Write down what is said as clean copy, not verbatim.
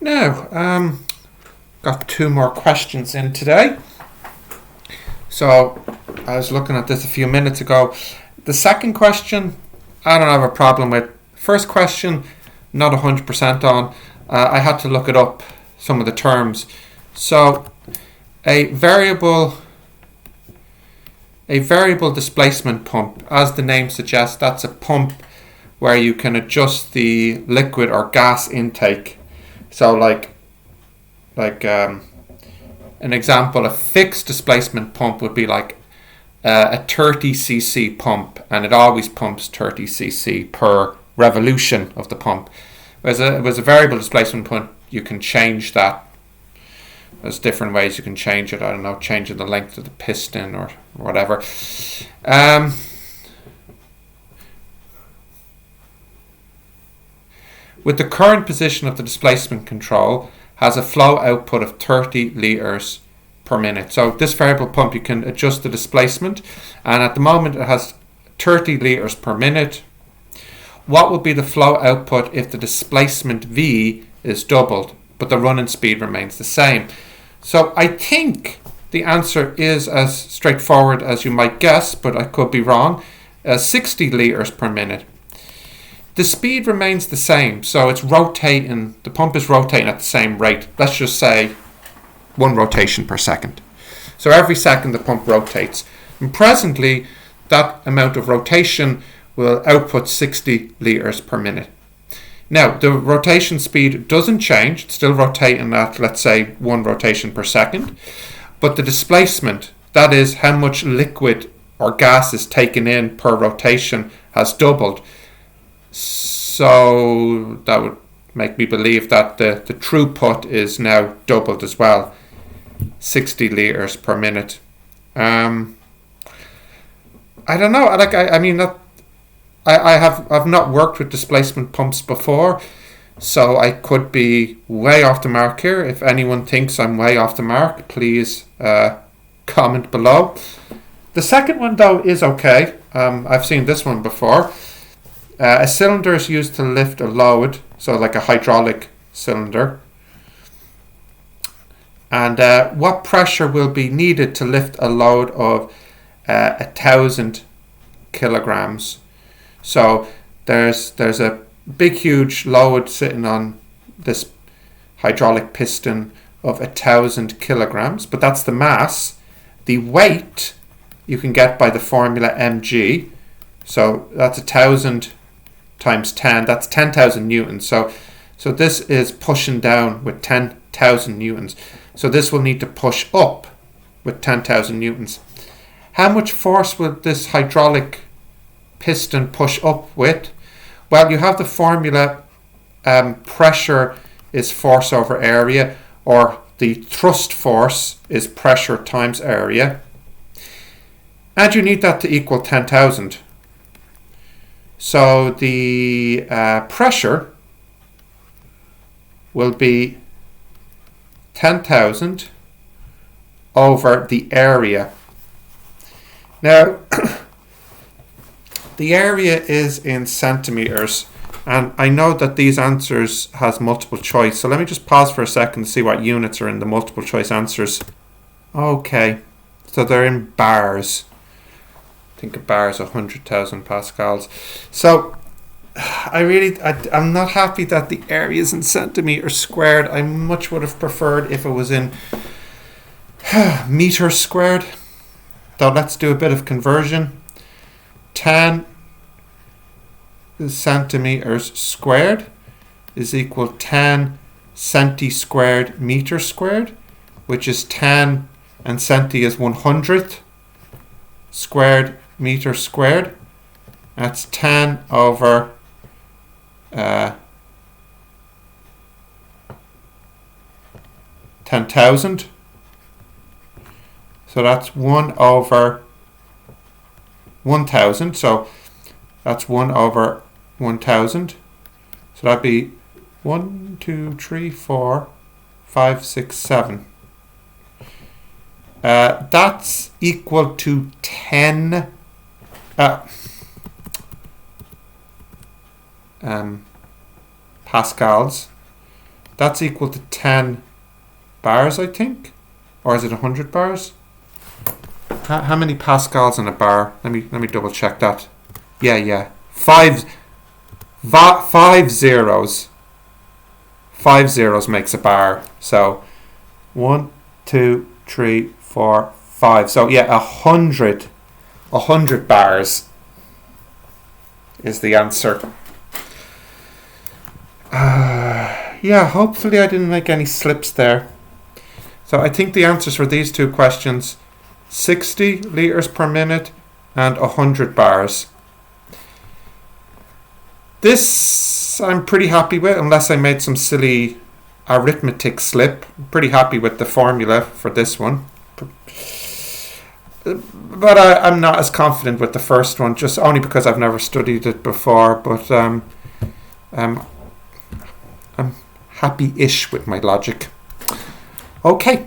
Now, got two more questions in today. So, I was looking at this a few minutes ago. The second question, I don't have a problem with. First question, not 100% on. I had to look it up, some of the terms. So, a variable displacement pump, as the name suggests, that's a pump where you can adjust the liquid or gas intake. So like an example, a fixed displacement pump would be like a 30cc pump, and it always pumps 30cc per revolution of the pump. Whereas a variable displacement pump, you can change that. There's different ways you can change it. I don't know, changing the length of the piston or whatever. With the current position of the displacement control, has a flow output of 30 litres per minute. So this variable pump, you can adjust the displacement, and at the moment it has 30 litres per minute. What would be the flow output if the displacement V is doubled, but the running speed remains the same? So I think the answer is as straightforward as you might guess, but I could be wrong. 60 litres per minute. The speed remains the same, so it's rotating, the pump is rotating at the same rate. Let's just say 1 rotation per second. So every second the pump rotates. And presently, that amount of rotation will output 60 litres per minute. Now, the rotation speed doesn't change, it's still rotating at, let's say, 1 rotation per second. But the displacement, that is how much liquid or gas is taken in per rotation, has doubled. So that would make me believe that the throughput is now doubled as well, 60 litres per minute. I don't know. I've not worked with displacement pumps before, so I could be way off the mark here. If anyone thinks I'm way off the mark, please comment below. The second one though is okay. I've seen this one before. A cylinder is used to lift a load, so like a hydraulic cylinder. And what pressure will be needed to lift a load of 1,000 kilograms? So there's a big huge load sitting on this hydraulic piston of 1,000 kilograms, but that's the mass. The weight you can get by the formula mg. So that's 1,000 times 10, that's 10,000 newtons. So this is pushing down with 10,000 newtons. So this will need to push up with 10,000 newtons. How much force will this hydraulic piston push up with? Well, you have the formula, pressure is force over area, or the thrust force is pressure times area. And you need that to equal 10,000. So the pressure will be 10,000 over the area. Now, the area is in centimetres, and I know that these answers has multiple choice. So let me just pause for a second to see what units are in the multiple choice answers. Okay, so they're in bars. I think a bar is 100,000 pascals. So I'm not happy that the area is in centimetres squared. I much would have preferred if it was in meters squared. So let's do a bit of conversion. 10 centimetres squared is equal 10 centi squared meter squared, which is 10, and centi is 100th squared meter squared. That's 10 over 10,000. So that's 1 over 1,000. So that's 1 over 1,000. So that'd be 1, 2, 3, 4, 5, 6, 7. That's equal to 10 pascals. That's equal to 10 bars, I think. Or is it 100 bars? How many pascals in a bar? Let me double check that. Yeah. Five zeros. 5 zeros makes a bar. So 1, 2, 3, 4, 5. So yeah, 100 bars is the answer. Yeah, hopefully I didn't make any slips there. So I think the answers for these two questions, 60 litres per minute and 100 bars. This I'm pretty happy with, unless I made some silly arithmetic slip. I'm pretty happy with the formula for this one. But I'm not as confident with the first one, just only because I've never studied it before. But I'm happy-ish with my logic. Okay.